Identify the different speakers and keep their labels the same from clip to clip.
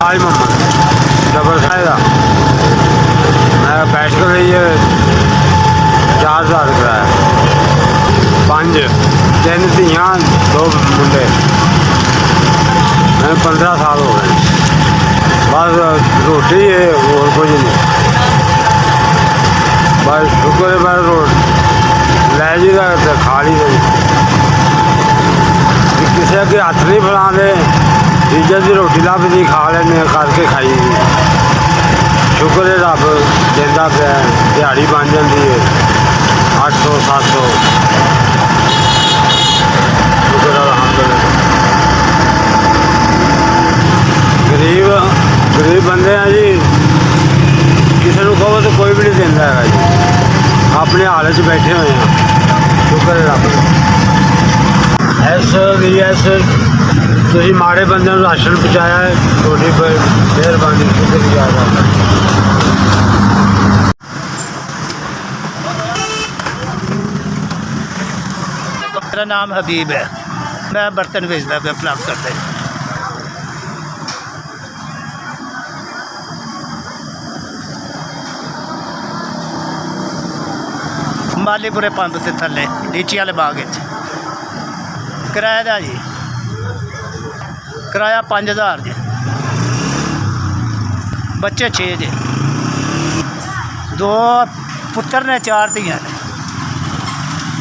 Speaker 1: आज Mohammad double size का मैं बैठ कर रही है 4000 कराया 5 3 धियाँ 2 मुंडे मैं 15 साल हो गए बस रोटी है और कुछ नहीं बस शुक्र है मैं लै जी खा ली किसी अगे हथ नहीं फैलाते इज्जत की रोटी लभदी खा लेने करके खाई दी शुक्र है रब देंदा पिया दिहाड़ी बन जाती है 800 700 शुक्र अल्हम्दुलिल्लाह गरीब बंदे हैं जी किसी को कहो तो कोई भी नहीं देंदा है जी अपने हाल च बैठे हुए हैं शुक्र है रब SVS तुसीं माड़े बंदे नूं राशन पहुँचाया है थोड़ी मेहरबानी शुक्रिया
Speaker 2: मेरा नाम हबीब है मैं बर्तन बेचता पे प्राप्त करता हूँ मालीपुरे पंप से थले लीची वाले बाग किराए का जी किराया 5000 जी बच्चे 6 जी 2 पुत्र ने 4 धियां ने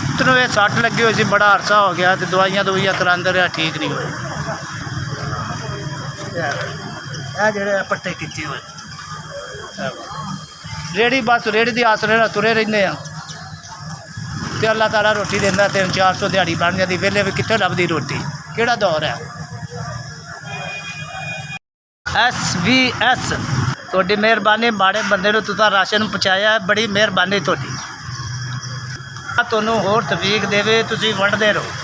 Speaker 2: पुत्र में 60 लगी हुई सी बड़ा अरसा हो गया तो दवाइयां करांदे रहा ठीक नहीं हुए जो पट्टे खिंचे हुए रेहड़ी बस रेहड़ी की आसरे तुरे रहने तो अल्लाह ताला रोटी देंदा 300-400 दिहाड़ी बन जाती वेले भी कितने लभदी रोटी केड़ा दौर है SVS थोड़ी मेहरबानी माड़े बंदे नूं तुसां राशन पहुँचाया है बड़ी मेहरबानी थोड़ी तुहानूं होर तौफीक देवे तुसीं वंडदे रहो।